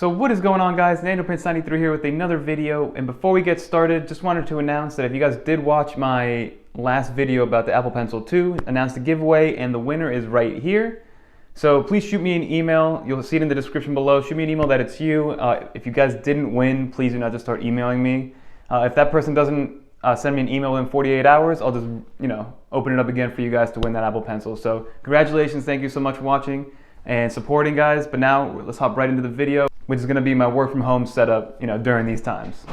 So what is going on, guys? NandoPrince93 here with another video, and before we get started, just wanted to announce that if you guys did watch my last video about the Apple Pencil 2, announced the giveaway, and the winner is right here. So please shoot me an email. You'll see it in the description below. Shoot me an email that it's you. If you guys didn't win, please do not just start emailing me. If that person doesn't send me an email within 48 hours, I'll just, open it up again for you guys to win that Apple Pencil. So congratulations, thank you so much for watching and supporting, guys. But now let's hop right into the video, which is gonna be my work from home setup, during these times.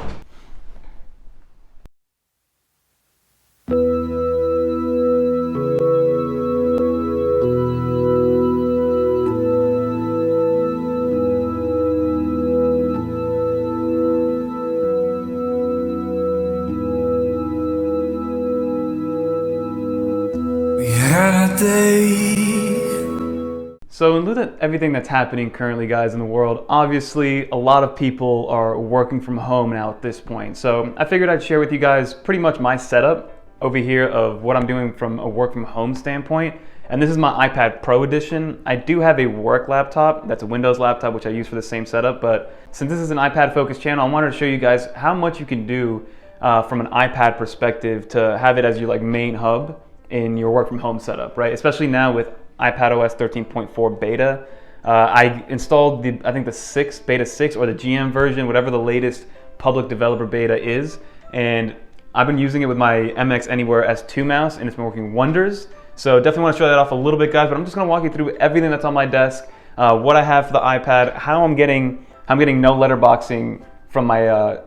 So in lieu of everything that's happening currently, guys, in the world, obviously a lot of people are working from home now at this point. So I figured I'd share with you guys pretty much my setup over here of what I'm doing from a work from home standpoint. And this is my iPad Pro edition. I do have a work laptop, that's a Windows laptop, which I use for the same setup. But since this is an iPad focused channel, I wanted to show you guys how much you can do from an iPad perspective to have it as your main hub in your work from home setup, right? Especially now with iPadOS 13.4 beta. I installed I think the beta 6 or the GM version, whatever the latest public developer beta is. And I've been using it with my MX Anywhere S2 mouse, and it's been working wonders. So definitely want to show that off a little bit, guys, but I'm just gonna walk you through everything that's on my desk, what I have for the iPad, how I'm getting no letterboxing from my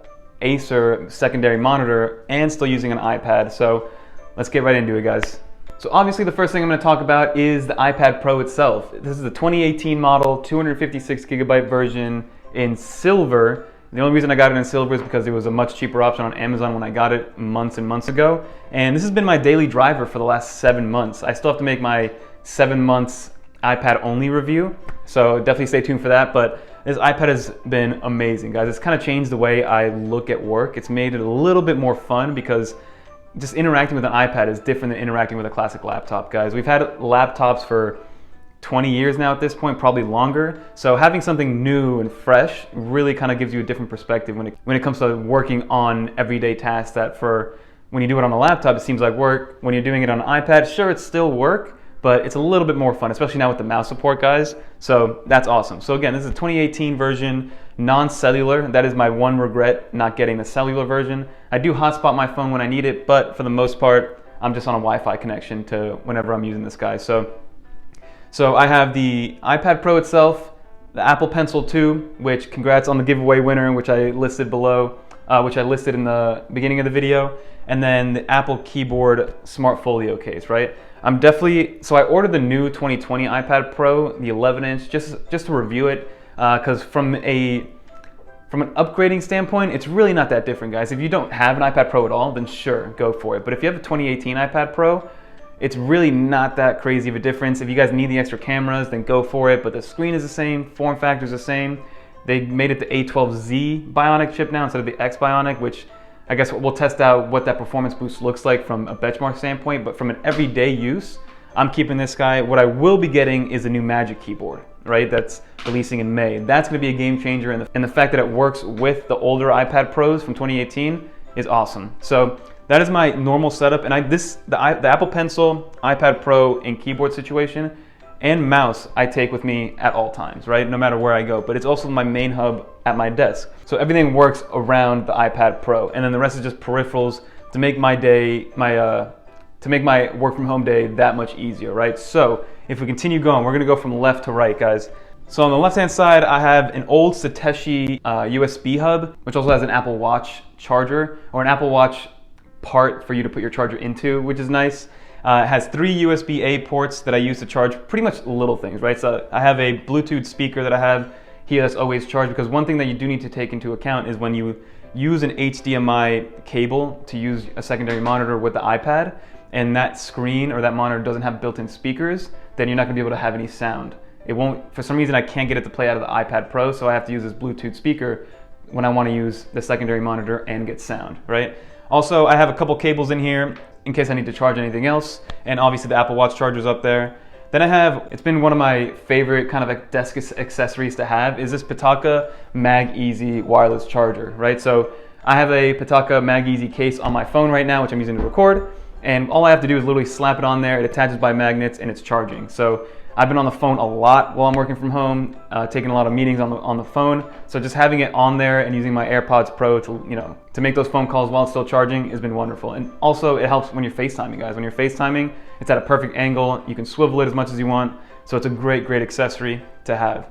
Acer secondary monitor and still using an iPad. So let's get right into it, guys. So obviously the first thing I'm going to talk about is the iPad Pro itself. This is the 2018 model, 256 gigabyte version in silver. The only reason I got it in silver is because it was a much cheaper option on Amazon when I got it months and months ago. And this has been my daily driver for the last 7 months. I still have to make my 7 months iPad only review, so definitely stay tuned for that. But this iPad has been amazing, guys. It's kind of changed the way I look at work. It's made it a little bit more fun because just interacting with an iPad is different than interacting with a classic laptop, guys. We've had laptops for 20 years now at this point, probably longer. So having something new and fresh really kind of gives you a different perspective when it comes to working on everyday tasks that when you do it on a laptop, it seems like work. When you're doing it on an iPad, sure, it's still work, but it's a little bit more fun, especially now with the mouse support, guys. So that's awesome. So again, this is a 2018 version, non-cellular. That is my one regret, not getting the cellular version. I do hotspot my phone when I need it, but for the most part, I'm just on a Wi-Fi connection to whenever I'm using this guy. So I have the iPad Pro itself, the Apple Pencil 2, which congrats on the giveaway winner, which I listed below, which I listed in the beginning of the video, and then the Apple Keyboard Smart Folio case, right? So I ordered the new 2020 iPad Pro, the 11-inch, just to review it, because from an upgrading standpoint, it's really not that different, guys. If you don't have an iPad Pro at all, then sure, go for it. But if you have a 2018 iPad Pro, it's really not that crazy of a difference. If you guys need the extra cameras, then go for it. But the screen is the same, form factor is the same. They made it the A12Z Bionic chip now instead of the X Bionic, which I guess we'll test out what that performance boost looks like from a benchmark standpoint. But from an everyday use, I'm keeping this guy. What I will be getting is a new Magic Keyboard, right? That's releasing in May. That's going to be a game changer, and the fact that it works with the older iPad Pros from 2018 is awesome. So that is my normal setup, and the Apple Pencil, iPad Pro, and keyboard situation and mouse I take with me at all times, right? No matter where I go. But it's also my main hub at my desk. So everything works around the iPad Pro, and then the rest is just peripherals to make my day, to make my work from home day that much easier, right? So if we continue going, we're gonna go from left to right, guys. So on the left-hand side, I have an old Satechi USB hub, which also has an Apple Watch charger, or an Apple Watch part for you to put your charger into, which is nice. It has 3 USB-A ports that I use to charge pretty much little things, right? So I have a Bluetooth speaker that I have here that's always charged, because one thing that you do need to take into account is when you use an HDMI cable to use a secondary monitor with the iPad, and that screen or that monitor doesn't have built-in speakers, then you're not gonna be able to have any sound. It won't, for some reason I can't get it to play out of the iPad Pro, so I have to use this Bluetooth speaker when I wanna use the secondary monitor and get sound, right? Also, I have a couple cables in here in case I need to charge anything else, and obviously the Apple Watch charger's up there. Then I have, it's been one of my favorite kind of like desk accessories to have, is this Pitaka Mag Easy wireless charger, right? So I have a Pitaka Mag Easy case on my phone right now, which I'm using to record, and all I have to do is literally slap it on there, it attaches by magnets, and it's charging. So I've been on the phone a lot while I'm working from home, taking a lot of meetings on the phone. So just having it on there and using my AirPods Pro to make those phone calls while it's still charging has been wonderful. And also it helps when you're FaceTiming, guys. When you're FaceTiming, it's at a perfect angle. You can swivel it as much as you want. So it's a great accessory to have.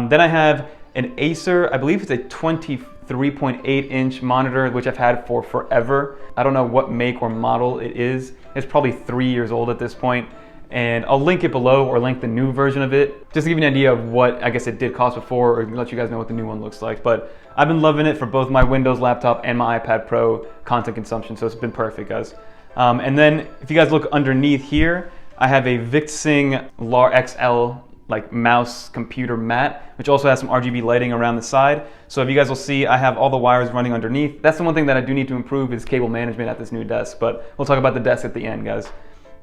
Then I have an Acer, I believe it's a 23.8 inch monitor, which I've had for forever. I don't know what make or model it is. It's probably 3 years old at this point. And I'll link it below or link the new version of it, just to give you an idea of what I guess it did cost before, or let you guys know what the new one looks like. But I've been loving it for both my Windows laptop and my iPad Pro content consumption, so it's been perfect, guys. And then if you guys look underneath here, I have a VicSing LAR XL like mouse computer mat, which also has some RGB lighting around the side. So if you guys will see, I have all the wires running underneath. That's the one thing that I do need to improve is cable management at this new desk, but we'll talk about the desk at the end, guys.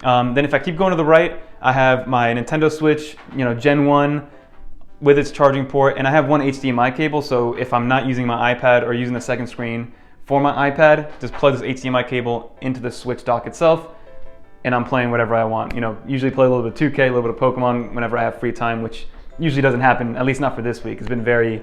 Then if I keep going to the right, I have my Nintendo Switch, Gen 1 with its charging port, and I have one HDMI cable, so if I'm not using my iPad or using the second screen for my iPad, just plug this HDMI cable into the Switch dock itself, and I'm playing whatever I want. Usually play a little bit of 2K, a little bit of Pokemon whenever I have free time, which usually doesn't happen, at least not for this week. It's been very,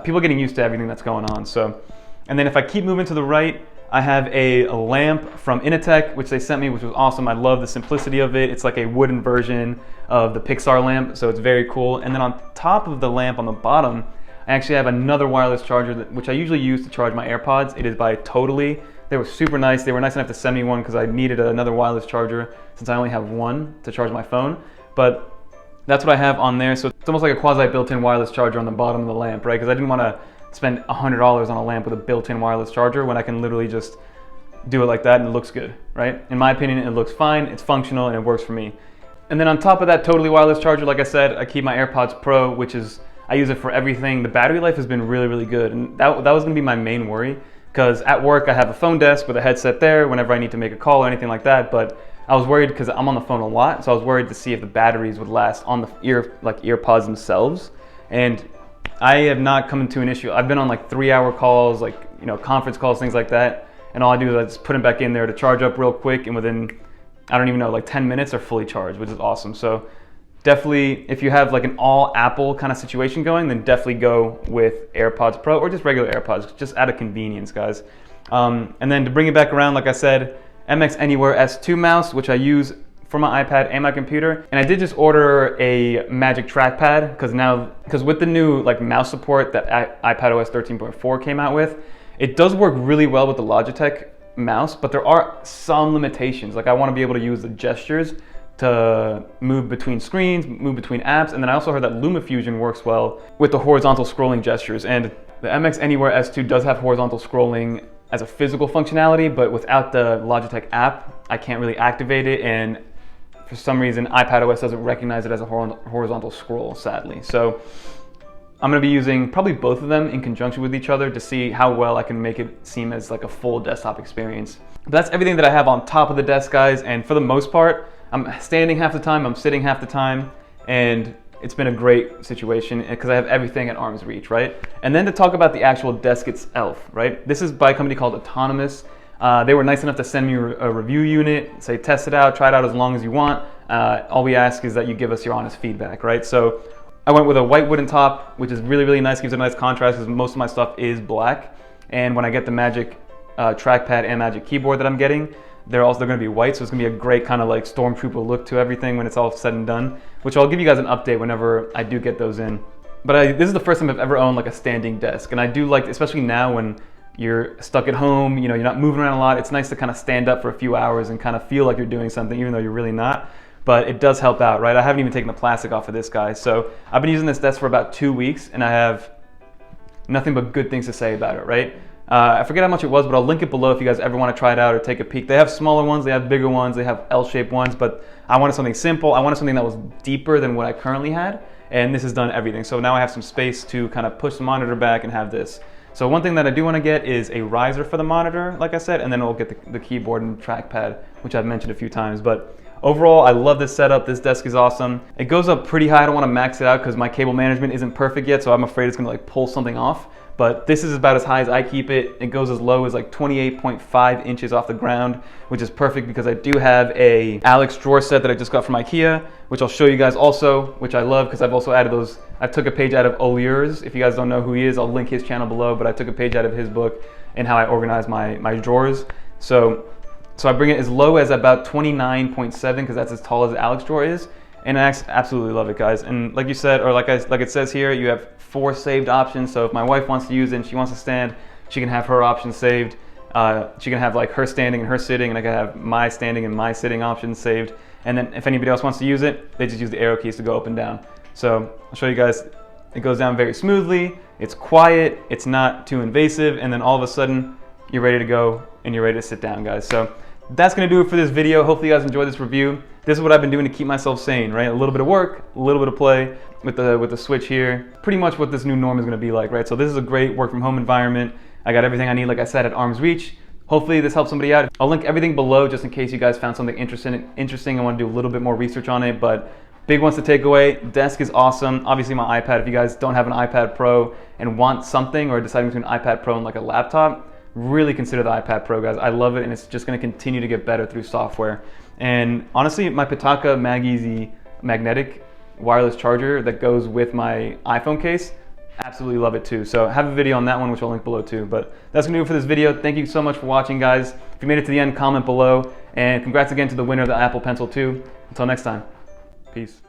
people getting used to everything that's going on. So, and then if I keep moving to the right, I have a lamp from Initech, which they sent me, which was awesome. I love the simplicity of it. It's like a wooden version of the Pixar lamp, so it's very cool. And then on top of the lamp on the bottom, I actually have another wireless charger, which I usually use to charge my AirPods. It is by Totally. They were super nice. They were nice enough to send me one because I needed another wireless charger since I only have one to charge my phone. But that's what I have on there. So it's almost like a quasi built-in wireless charger on the bottom of the lamp, right? Because I didn't want to spend $100 on a lamp with a built-in wireless charger when I can literally just do it like that and it looks good, right? In my opinion, it looks fine, it's functional, and it works for me. And then on top of that totally wireless charger, like I said, I keep my AirPods Pro, which is, I use it for everything. The battery life has been really good, and that was gonna be my main worry, because at work I have a phone desk with a headset there whenever I need to make a call or anything like that, but I was worried because I'm on the phone a lot, so I was worried to see if the batteries would last on the earpods themselves. And I have not come into an issue. I've been on like 3-hour calls, conference calls, things like that. And all I do is I just put them back in there to charge up real quick. And within, I don't even know, like 10 minutes they're fully charged, which is awesome. So definitely, if you have like an all Apple kind of situation going, then definitely go with AirPods Pro or just regular AirPods, just out of convenience, guys. And then to bring it back around, like I said, MX Anywhere S2 mouse, which I use for my iPad and my computer. And I did just order a Magic Trackpad because with the new mouse support that iPadOS 13.4 came out with, it does work really well with the Logitech mouse, but there are some limitations. Like I want to be able to use the gestures to move between screens, move between apps, and then I also heard that LumaFusion works well with the horizontal scrolling gestures. And the MX Anywhere S2 does have horizontal scrolling as a physical functionality, but without the Logitech app, I can't really activate it, and for some reason, iPadOS doesn't recognize it as a horizontal scroll, sadly. So I'm gonna be using probably both of them in conjunction with each other to see how well I can make it seem as like a full desktop experience. But that's everything that I have on top of the desk, guys. And for the most part, I'm standing half the time, I'm sitting half the time, and it's been a great situation because I have everything at arm's reach, right? And then to talk about the actual desk itself, right? This is by a company called Autonomous. They were nice enough to send me a review unit, say test it out, try it out as long as you want. All we ask is that you give us your honest feedback, right? So I went with a white wooden top, which is really nice, gives it a nice contrast because most of my stuff is black. And when I get the Magic trackpad and Magic keyboard that I'm getting, they're gonna be white, so it's gonna be a great kind of like Stormtrooper look to everything when it's all said and done, which I'll give you guys an update whenever I do get those in. But this is the first time I've ever owned like a standing desk, and I do like, especially now when you're stuck at home, you're not moving around a lot, it's nice to kind of stand up for a few hours and kind of feel like you're doing something even though you're really not. But it does help out, right? I haven't even taken the plastic off of this guy. So I've been using this desk for about 2 weeks and I have nothing but good things to say about it, right? I forget how much it was, but I'll link it below if you guys ever want to try it out or take a peek. They have smaller ones, they have bigger ones, they have L-shaped ones, but I wanted something simple. I wanted something that was deeper than what I currently had, and this has done everything. So now I have some space to kind of push the monitor back and have this. So one thing that I do want to get is a riser for the monitor, like I said, and then I'll get the keyboard and trackpad, which I've mentioned a few times. But overall, I love this setup. This desk is awesome. It goes up pretty high. I don't want to max it out because my cable management isn't perfect yet, so I'm afraid it's gonna like pull something off. But this is about as high as I keep it. It goes as low as like 28.5 inches off the ground, which is perfect because I do have a Alex drawer set that I just got from IKEA, which I'll show you guys also, which I love because I've also added those. I took a page out of Oliur's. If you guys don't know who he is, I'll link his channel below, but I took a page out of his book and how I organize my drawers. So I bring it as low as about 29.7 because that's as tall as the Alex drawer is. And I absolutely love it, guys. And like you said, or like it says here, you have 4 saved options. So if my wife wants to use it and she wants to stand, she can have her options saved. She can have like her standing and her sitting, and I can have my standing and my sitting options saved. And then if anybody else wants to use it, they just use the arrow keys to go up and down. So I'll show you guys. It goes down very smoothly. It's quiet. It's not too invasive. And then all of a sudden, you're ready to go and you're ready to sit down, guys. So that's gonna do it for this video. Hopefully you guys enjoyed this review. This is what I've been doing to keep myself sane, right? A little bit of work, a little bit of play with the Switch here. Pretty much what this new norm is gonna be like, right? So this is a great work from home environment. I got everything I need, like I said, at arm's reach. Hopefully this helps somebody out. I'll link everything below just in case you guys found something interesting and want to do a little bit more research on it. But big ones to take away, desk is awesome. Obviously my iPad, if you guys don't have an iPad Pro and want something or deciding between an iPad Pro and like a laptop, really consider the iPad Pro, guys. I love it, and it's just going to continue to get better through software. And honestly, my Pitaka Mag-Easy magnetic wireless charger that goes with my iPhone case, absolutely love it too. So I have a video on that one, which I'll link below too. But that's going to do it for this video. Thank you so much for watching, guys. If you made it to the end, comment below. And congrats again to the winner of the Apple Pencil 2. Until next time, peace.